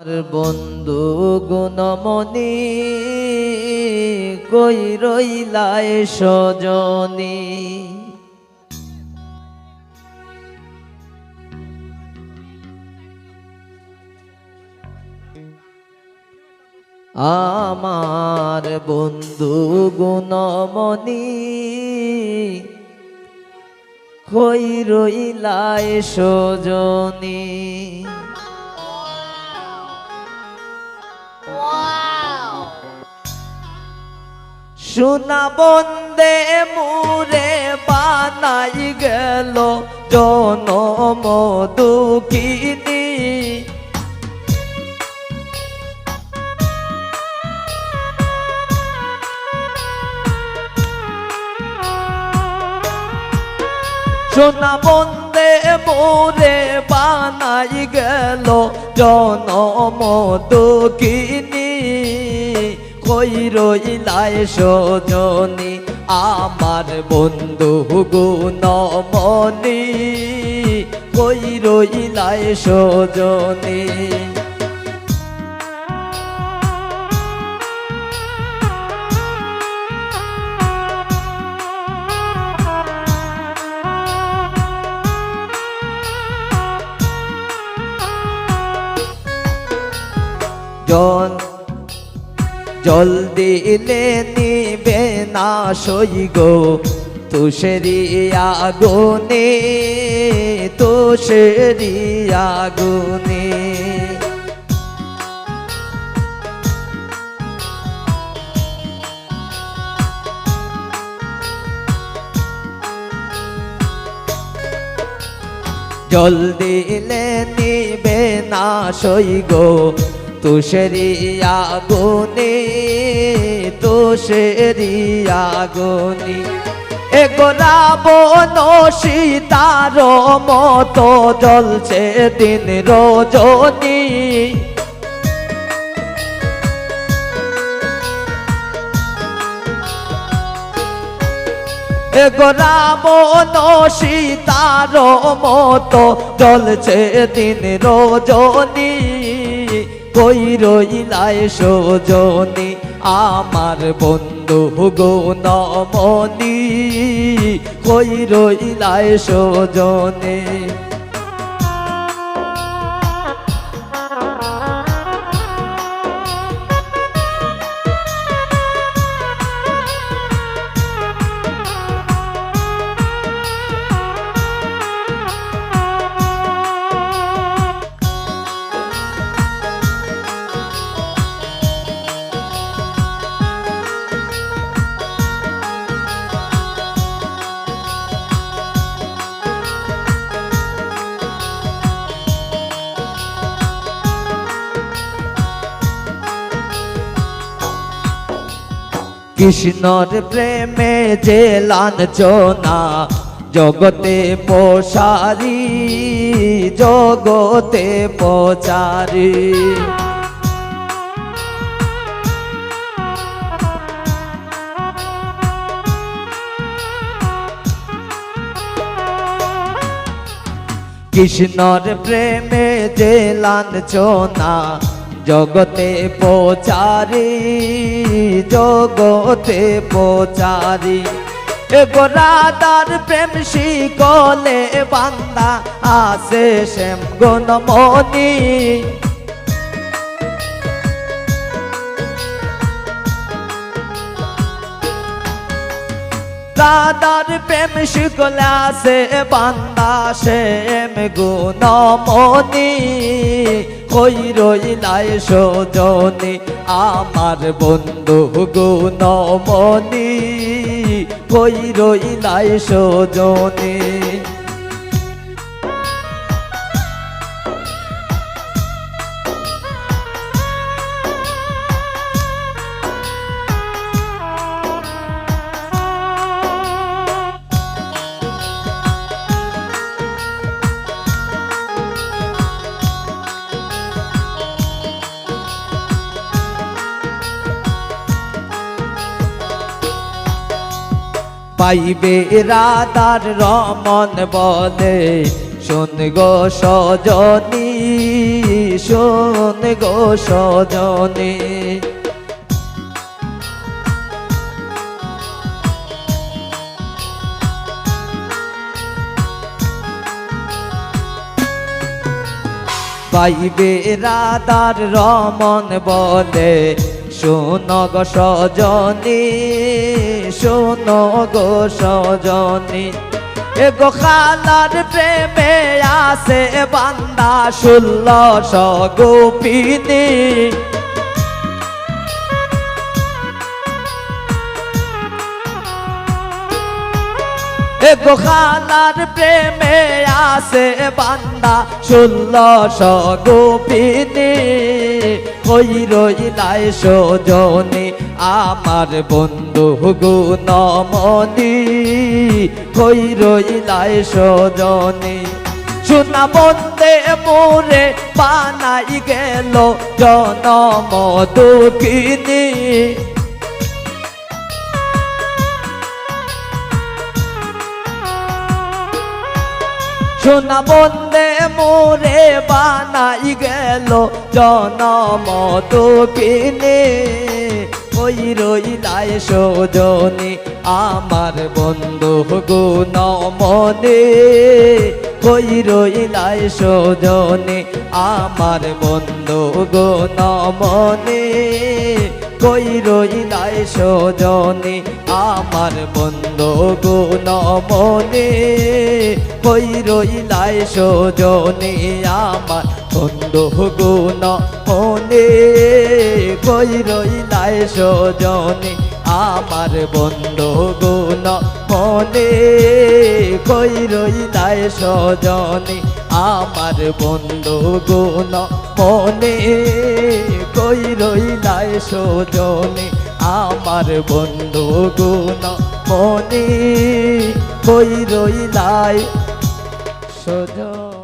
আর বন্ধু গুণমণি কই রইলায় সজনী। আমার বন্ধু গুণমণি কই রইলায় সজনী। সোনা বন্দে মুরে বানাই গেল জনম দুঃখিনী। সোনা বন্দে মুরে বানাই গেল জনম দুঃখিনী। কই রইলায় সজনী আমার বন্ধু গুণমণি কই রইলায় সজনী। জল দিলে নিবে না সইগো তুষেরি আগুনে তুষেরি আগুনে। জল দিলে নিবে না সইগো তুষেরি আগুনে তুষেরি আগুনে। এগো রাবণ সীতার মতো জ্বলছে দিন রজনী। এগো রাবণ সীতার মতো জ্বলছে দিন রজনী। কই রইলায় সজনী আমার বন্ধু গুণমণি কই রইলায় সজনী। কৃষ্ণর প্রেমে যে লাঞ্ছনা জগতে প্রসারী জগতে প্রচারী। কৃষ্ণর প্রেমে যে লাঞ্ছনা জগতে প্রচারী জগতে প্রচারী। এগো রাধার প্রেম শিকলে বান্দা আছে শ্যাম গুণমণি। রাধার প্রেম শিকলে আছে বান্দা শ্যাম গুণমণি কই রইলায় সজনী আমার বন্ধু গুণমণি কই রইলায় সজনী। পাইবে রাধার রমন বলে শোন গো সজনী শোন গো সজনী। পাইবে রাধার রমন বলে শোনো গো সজনী, শোনো গো সজনী। এগো খালার প্রেমে আসে বান্দা 1600 গোপিনী। এগো খালার প্রেমে আসে বান্দা 1600 গোপিনী। কই রইলাই সজনী আমার বন্ধু গুণমণি, কই রইলাই সজনী। সোনা বন্দে মোরে বানাই গেল জনম দুঃখিনী। সোনা বন্দে মোরে বানাই গেল জনম দুঃখিনী। কই রইলাই সজনী আমার বন্ধু গুণমণি, কই রইলাই সজনী আমার বন্ধু গুণমণি। কই রইলাই সজনী আমার বন্ধু গুণমণি, কই রইলাই সজনী আমার বন্ধু গুণমণি। কই রইলাই সজনী আমার বন্ধু গুণমণি, কই রইলাই সজনী আমার বন্ধু গুণমণি। কই রইলাই সজনী আমার বন্ধু গুণমণি, কই রইলাই সজনী।